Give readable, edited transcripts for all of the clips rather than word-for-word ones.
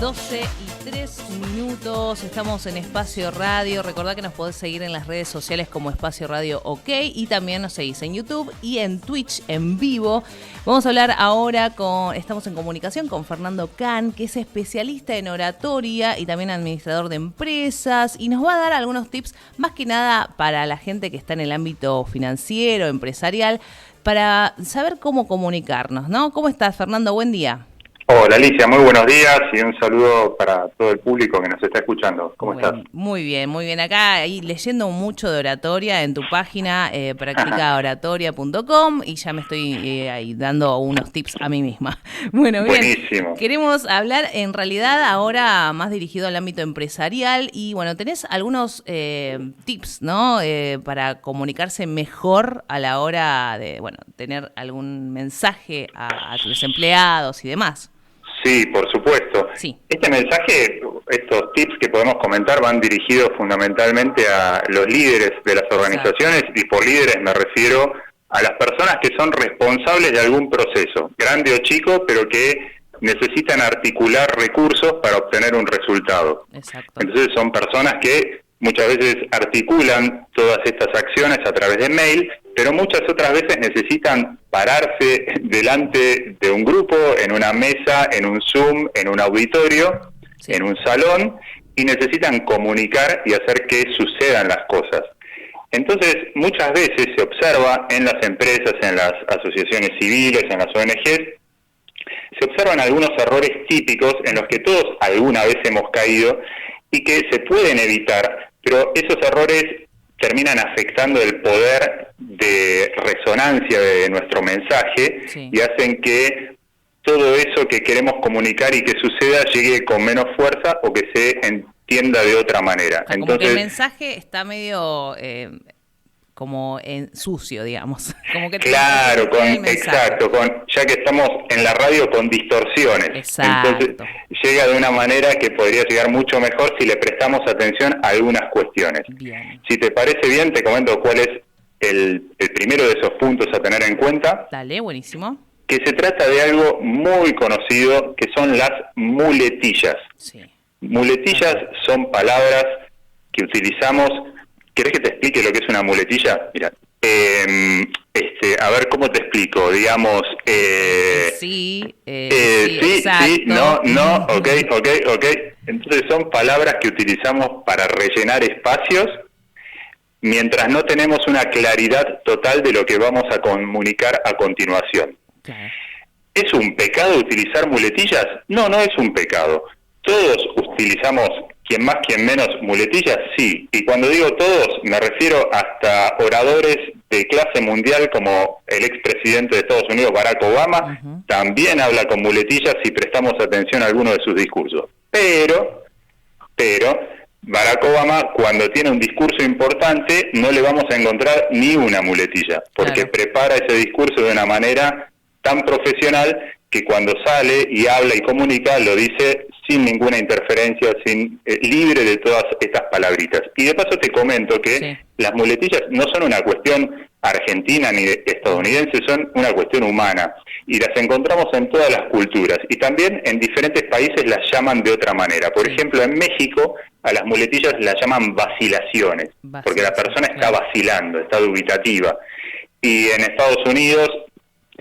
12:03, estamos en Espacio Radio. Recordá que nos podés seguir en las redes sociales como Espacio Radio OK y también nos seguís en YouTube y en Twitch en vivo. Vamos a hablar ahora estamos en comunicación con Fernando Can, que es especialista en oratoria y también administrador de empresas, y nos va a dar algunos tips, más que nada para la gente que está en el ámbito financiero, empresarial, para saber cómo comunicarnos, ¿no? ¿Cómo estás, Fernando? Buen día. Hola Alicia, muy buenos días y un saludo para todo el público que nos está escuchando. ¿Cómo estás? Muy bien, muy bien. Acá ahí leyendo mucho de oratoria en tu página, practicaoratoria.com, y ya me estoy ahí dando unos tips a mí misma. Bueno, bien. Buenísimo. Queremos hablar en realidad ahora más dirigido al ámbito empresarial y bueno, tenés algunos tips, ¿no? Para comunicarse mejor a la hora de, bueno, tener algún mensaje a tus empleados y demás. Sí, por supuesto. Sí. Este mensaje, estos tips que podemos comentar van dirigidos fundamentalmente a los líderes de las organizaciones. Exacto. Y por líderes me refiero a las personas que son responsables de algún proceso, grande o chico, pero que necesitan articular recursos para obtener un resultado. Exacto. Entonces son personas que muchas veces articulan todas estas acciones a través de mail, pero muchas otras veces necesitan pararse delante de un grupo, en una mesa, en un Zoom, en un auditorio, sí, en un salón, y necesitan comunicar y hacer que sucedan las cosas. Entonces, muchas veces se observa en las empresas, en las asociaciones civiles, en las ONGs, se observan algunos errores típicos en los que todos alguna vez hemos caído y que se pueden evitar, pero esos errores terminan afectando el poder de resonancia de nuestro mensaje, sí, y hacen que todo eso que queremos comunicar y que suceda llegue con menos fuerza o que se entienda de otra manera. O sea, entonces, como que el mensaje está medio como sucio, digamos. Como que claro, exacto, ya que estamos en la radio con distorsiones. Exacto. Entonces llega de una manera que podría llegar mucho mejor si le prestamos atención a algunas cuestiones. Bien. Si te parece bien, te comento cuál es el primero de esos puntos a tener en cuenta. Dale, buenísimo. Que se trata de algo muy conocido, que son las muletillas. Sí. Muletillas son palabras que utilizamos. ¿Querés que te explique lo que es una muletilla? Mira, a ver cómo te explico, digamos... sí, no, ok. Entonces son palabras que utilizamos para rellenar espacios mientras no tenemos una claridad total de lo que vamos a comunicar a continuación. Okay. ¿Es un pecado utilizar muletillas? No, no es un pecado. Todos utilizamos, quien más, quien menos, muletillas, sí. Y cuando digo todos, me refiero hasta oradores de clase mundial como el expresidente de Estados Unidos, Barack Obama, también habla con muletillas si prestamos atención a alguno de sus discursos. Pero, Barack Obama, cuando tiene un discurso importante, no le vamos a encontrar ni una muletilla, porque prepara ese discurso de una manera tan profesional que cuando sale y habla y comunica, lo dice sin ninguna interferencia, libre de todas estas palabritas. Y de paso te comento que las muletillas no son una cuestión argentina ni estadounidense, son una cuestión humana. Y las encontramos en todas las culturas. Y también en diferentes países las llaman de otra manera. Por ejemplo, en México a las muletillas las llaman vacilaciones, porque la persona está vacilando, está dubitativa. Y en Estados Unidos,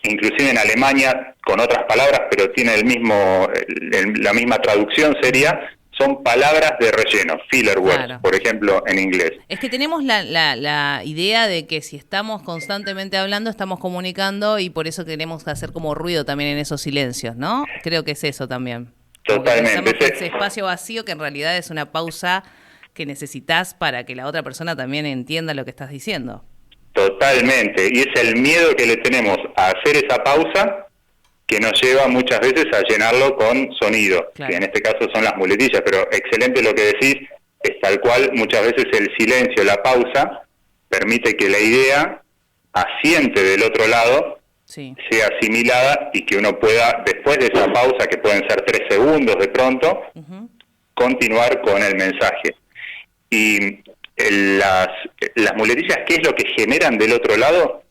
inclusive en Alemania, con otras palabras, pero tiene la misma traducción, son palabras de relleno, filler words, por ejemplo, en inglés. Es que tenemos la idea de que si estamos constantemente hablando, estamos comunicando, y por eso queremos hacer como ruido también en esos silencios, ¿no? Creo que es eso también. Totalmente. Ese espacio vacío que en realidad es una pausa que necesitas para que la otra persona también entienda lo que estás diciendo. Totalmente, y es el miedo que le tenemos a hacer esa pausa que nos lleva muchas veces a llenarlo con sonido, que en este caso son las muletillas, pero excelente lo que decís, es tal cual, muchas veces el silencio, la pausa, permite que la idea asiente del otro lado, sea asimilada y que uno pueda, después de esa pausa, que pueden ser 3 segundos de pronto, continuar con el mensaje. Y las muletillas, ¿qué es lo que generan del otro lado?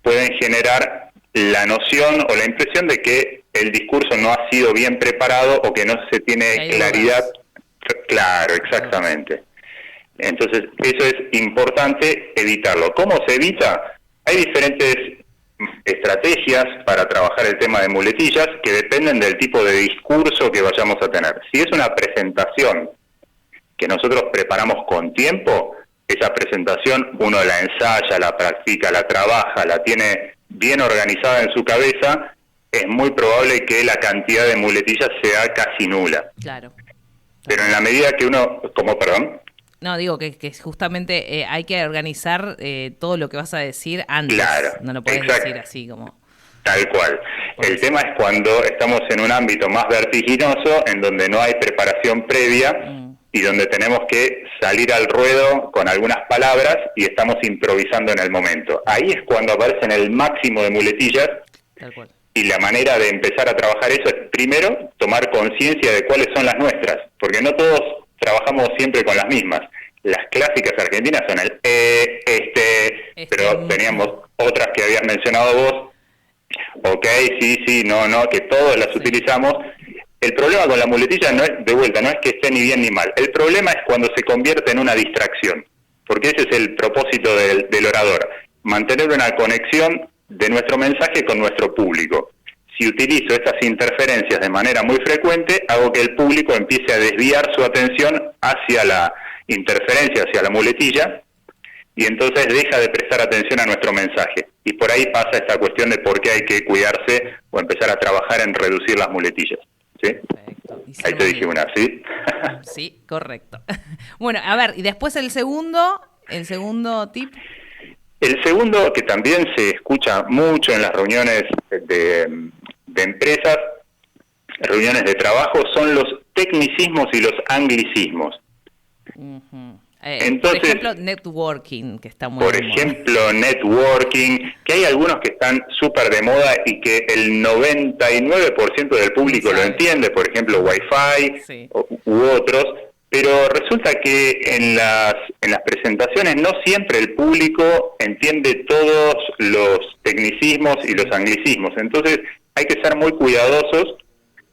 Pueden generar la noción o la impresión de que el discurso no ha sido bien preparado o que no se tiene claridad. Claro, exactamente. Entonces, eso es importante evitarlo. ¿Cómo se evita? Hay diferentes estrategias para trabajar el tema de muletillas que dependen del tipo de discurso que vayamos a tener. Si es una presentación que nosotros preparamos con tiempo, esa presentación uno la ensaya, la practica, la trabaja, la tiene bien organizada en su cabeza, es muy probable que la cantidad de muletillas sea casi nula. Claro. Pero en la medida que uno... ¿Cómo, perdón? No, digo que justamente hay que organizar todo lo que vas a decir antes. Claro, no lo puedes decir así como... Tal cual. El tema es cuando estamos en un ámbito más vertiginoso, en donde no hay preparación previa y donde tenemos que salir al ruedo con algunas palabras y estamos improvisando en el momento. Ahí es cuando aparecen el máximo de muletillas. Tal cual. Y la manera de empezar a trabajar eso es, primero, tomar conciencia de cuáles son las nuestras, porque no todos trabajamos siempre con las mismas. Las clásicas argentinas son el pero teníamos otras que habías mencionado vos. Ok, sí, no, que todos las utilizamos. El problema con la muletilla no es, de vuelta, no es que esté ni bien ni mal. El problema es cuando se convierte en una distracción, porque ese es el propósito del orador, mantener una conexión de nuestro mensaje con nuestro público. Si utilizo estas interferencias de manera muy frecuente, hago que el público empiece a desviar su atención hacia la interferencia, hacia la muletilla, y entonces deja de prestar atención a nuestro mensaje. Y por ahí pasa esta cuestión de por qué hay que cuidarse o empezar a trabajar en reducir las muletillas. ¿Sí? Perfecto. Ahí te dije una, ¿sí? Sí, correcto. Bueno, a ver, y después el segundo tip. El segundo, que también se escucha mucho en las reuniones de empresas, reuniones de trabajo, son los tecnicismos y los anglicismos. Entonces, por ejemplo, networking, que está muy de moda. Networking, que hay algunos que están súper de moda y que el 99% del público lo entiende, por ejemplo, Wi-Fi u otros, pero resulta que en las presentaciones no siempre el público entiende todos los tecnicismos y los anglicismos. Entonces hay que ser muy cuidadosos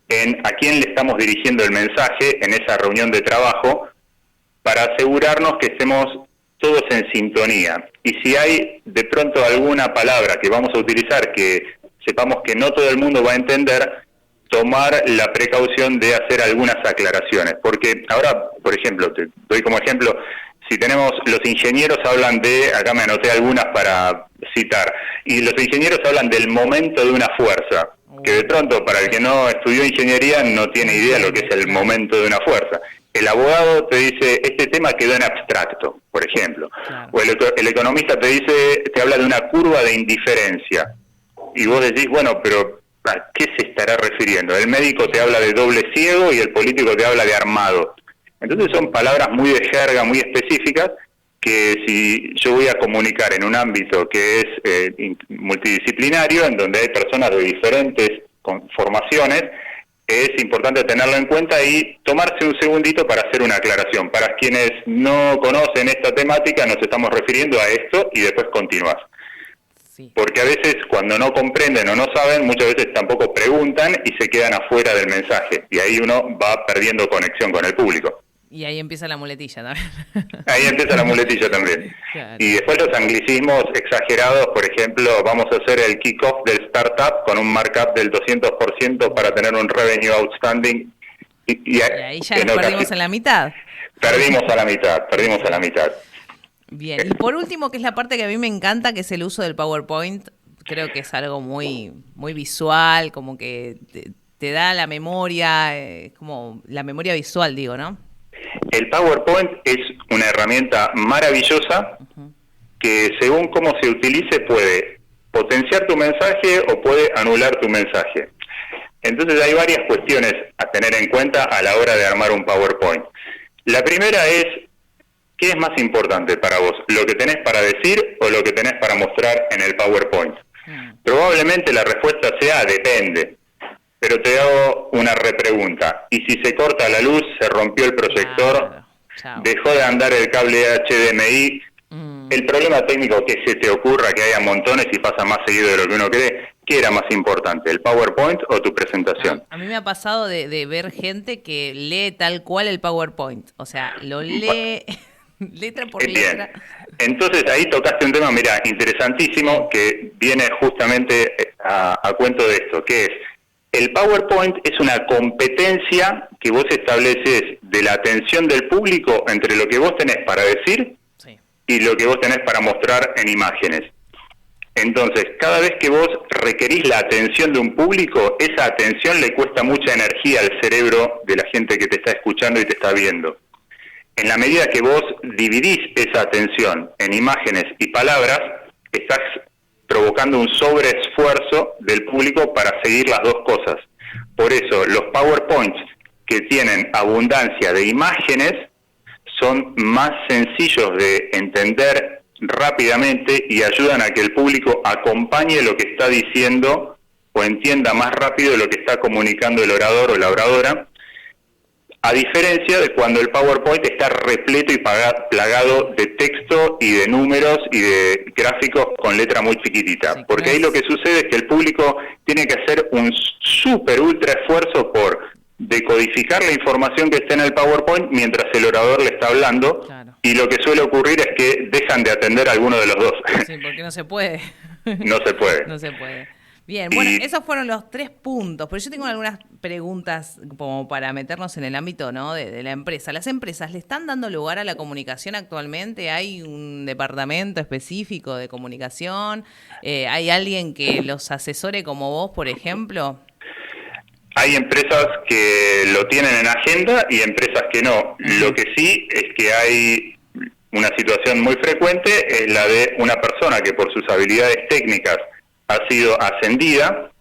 en a quién le estamos dirigiendo el mensaje en esa reunión de trabajo para asegurarnos que estemos todos en sintonía. Y si hay de pronto alguna palabra que vamos a utilizar que sepamos que no todo el mundo va a entender, tomar la precaución de hacer algunas aclaraciones. Porque ahora, por ejemplo, te doy como ejemplo, si tenemos, los ingenieros hablan de, acá me anoté algunas para citar, y los ingenieros hablan del momento de una fuerza, que de pronto para el que no estudió ingeniería no tiene idea de lo que es el momento de una fuerza. El abogado te dice, este tema quedó en abstracto, por ejemplo. Claro. O el economista te habla de una curva de indiferencia. Y vos decís, bueno, pero ¿a qué se estará refiriendo? El médico te habla de doble ciego y el político te habla de armado. Entonces son palabras muy de jerga, muy específicas, que si yo voy a comunicar en un ámbito que es multidisciplinario, en donde hay personas de diferentes formaciones, es importante tenerlo en cuenta y tomarse un segundito para hacer una aclaración. Para quienes no conocen esta temática, nos estamos refiriendo a esto y después continuás. Sí. Porque a veces cuando no comprenden o no saben, muchas veces tampoco preguntan y se quedan afuera del mensaje. Y ahí uno va perdiendo conexión con el público. Y ahí empieza la muletilla también. Ahí empieza la muletilla también. Claro. Y después los anglicismos exagerados, por ejemplo, vamos a hacer el kick-off del startup con un markup del 200% para tener un revenue outstanding. Y ahí ya nos perdimos en la mitad. Perdimos a la mitad. Bien, y por último, que es la parte que a mí me encanta, que es el uso del PowerPoint. Creo que es algo muy, muy visual, como que te da la memoria, como la memoria visual, digo, ¿no? El PowerPoint es una herramienta maravillosa que según cómo se utilice puede potenciar tu mensaje o puede anular tu mensaje. Entonces hay varias cuestiones a tener en cuenta a la hora de armar un PowerPoint. La primera es, ¿qué es más importante para vos? ¿Lo que tenés para decir o lo que tenés para mostrar en el PowerPoint? Probablemente la respuesta sea depende. Pero te hago una repregunta. ¿Y si se corta la luz, se rompió el proyector, dejó de andar el cable HDMI, El problema técnico que se te ocurra, que haya montones y pasa más seguido de lo que uno cree, ¿qué era más importante, el PowerPoint o tu presentación? A mí me ha pasado de ver gente que lee tal cual el PowerPoint. O sea, lo lee letra por letra. Bien. Entonces ahí tocaste un tema, mira, interesantísimo, que viene justamente a cuento de esto, que es, el PowerPoint es una competencia que vos estableces de la atención del público entre lo que vos tenés para decir y lo que vos tenés para mostrar en imágenes. Entonces, cada vez que vos requerís la atención de un público, esa atención le cuesta mucha energía al cerebro de la gente que te está escuchando y te está viendo. En la medida que vos dividís esa atención en imágenes y palabras, estás provocando un sobreesfuerzo del público para seguir las dos cosas. Por eso, los PowerPoints que tienen abundancia de imágenes son más sencillos de entender rápidamente y ayudan a que el público acompañe lo que está diciendo o entienda más rápido lo que está comunicando el orador o la oradora, a diferencia de cuando el PowerPoint está repleto y plagado de texto y de números y de gráficos con letra muy chiquitita. Porque ahí lo que sucede es que el público tiene que hacer un súper ultra esfuerzo por decodificar la información que está en el PowerPoint mientras el orador le está hablando, y lo que suele ocurrir es que dejan de atender a alguno de los dos. Sí, porque no se puede. No se puede. No se puede. Bien, bueno, esos fueron los 3 puntos, pero yo tengo algunas preguntas como para meternos en el ámbito, ¿no?, de la empresa. ¿Las empresas le están dando lugar a la comunicación actualmente? ¿Hay un departamento específico de comunicación? ¿Hay alguien que los asesore como vos, por ejemplo? Hay empresas que lo tienen en agenda y empresas que no. Lo que sí es que hay una situación muy frecuente, es la de una persona que por sus habilidades técnicas ha sido ascendida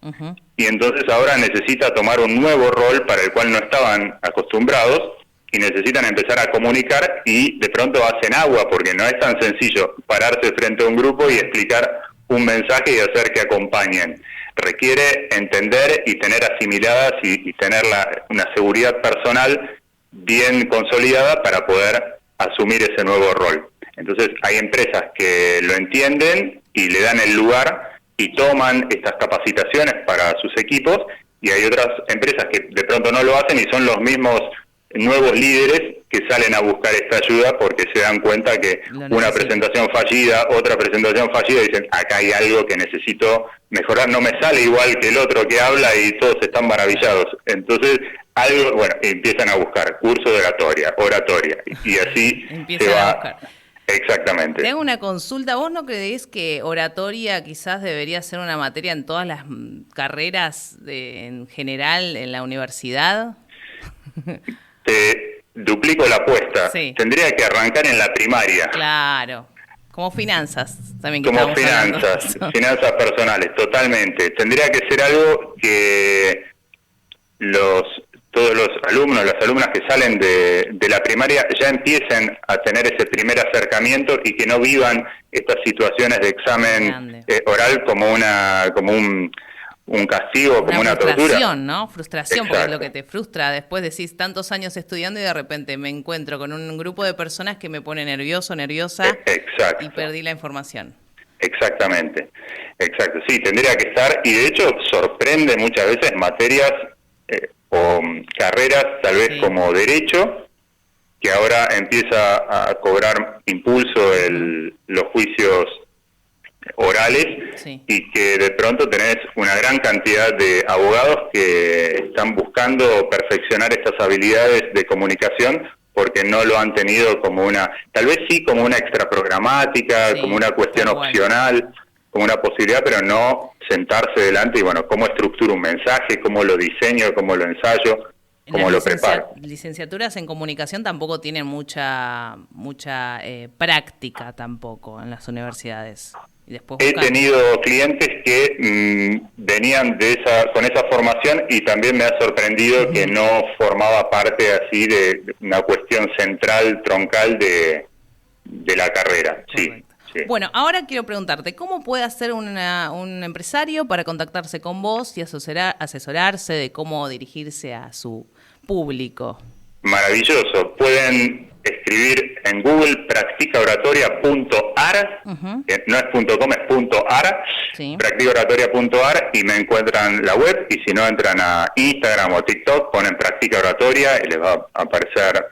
y entonces ahora necesita tomar un nuevo rol para el cual no estaban acostumbrados y necesitan empezar a comunicar y de pronto hacen agua porque no es tan sencillo pararse frente a un grupo y explicar un mensaje y hacer que acompañen. Requiere entender y tener asimiladas y tener una seguridad personal bien consolidada para poder asumir ese nuevo rol. Entonces hay empresas que lo entienden y le dan el lugar y toman estas capacitaciones para sus equipos, y hay otras empresas que de pronto no lo hacen y son los mismos nuevos líderes que salen a buscar esta ayuda porque se dan cuenta que una presentación fallida, otra presentación fallida, dicen, acá hay algo que necesito mejorar, no me sale igual que el otro que habla y todos están maravillados. Entonces, algo, bueno, empiezan a buscar curso de oratoria, y así se va. A buscar. Exactamente. Te hago una consulta. ¿Vos no creés que oratoria quizás debería ser una materia en todas las carreras en general en la universidad? Te duplico la apuesta. Sí. Tendría que arrancar en la primaria. Claro. Como finanzas también. Como finanzas personales, totalmente. Tendría que ser algo que todos los alumnos, las alumnas que salen de la primaria ya empiecen a tener ese primer acercamiento y que no vivan estas situaciones de examen oral como un castigo, como una tortura. Frustración, ¿no? Frustración, exacto. Porque es lo que te frustra. Después decís tantos años estudiando y de repente me encuentro con un grupo de personas que me pone nervioso, nerviosa, exacto. Y perdí la información. Exactamente, exacto. Sí, tendría que estar, y de hecho sorprende muchas veces materias o carreras, tal vez sí, como Derecho, que ahora empieza a cobrar impulso los juicios orales, sí, y que de pronto tenés una gran cantidad de abogados que están buscando perfeccionar estas habilidades de comunicación porque no lo han tenido como tal vez sí como una extra programática, sí, como una cuestión opcional, como una posibilidad, pero no sentarse delante y bueno, cómo estructuro un mensaje, cómo lo diseño, cómo lo ensayo, cómo lo preparo. Licenciaturas en comunicación tampoco tienen mucha práctica tampoco en las universidades. Y después he tenido clientes que venían con esa formación y también me ha sorprendido que no formaba parte así de una cuestión central, troncal de la carrera. Sí. Sí. Bueno, ahora quiero preguntarte, ¿cómo puede hacer un empresario para contactarse con vos y asesorarse de cómo dirigirse a su público? Maravilloso. Pueden escribir en Google practicaoratoria.ar, no es .com, es .ar, sí. practicaoratoria.ar, y me encuentran la web, y si no entran a Instagram o TikTok, ponen Practica Oratoria y les va a aparecer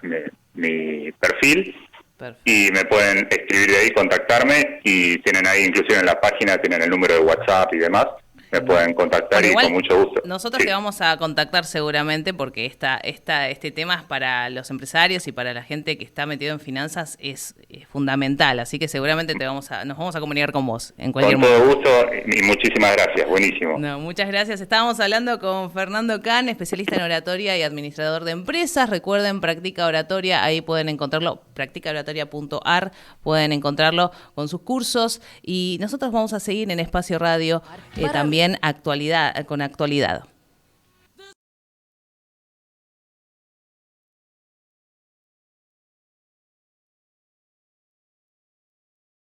mi perfil. Perfecto. Y me pueden escribir de ahí, contactarme, y tienen ahí, inclusive en la página, tienen el número de WhatsApp y demás. Me pueden contactar, y con mucho gusto. Nosotros te vamos a contactar seguramente, porque este tema es para los empresarios y para la gente que está metido en finanzas es fundamental, así que seguramente nos vamos a comunicar con vos en cualquier momento. Con todo gusto, y muchísimas gracias, buenísimo. No, muchas gracias. Estábamos hablando con Fernando Can, especialista en oratoria y administrador de empresas. Recuerden, Practica Oratoria, ahí pueden encontrarlo, practicaoratoria.ar, pueden encontrarlo con sus cursos, y nosotros vamos a seguir en Espacio Radio también con actualidad.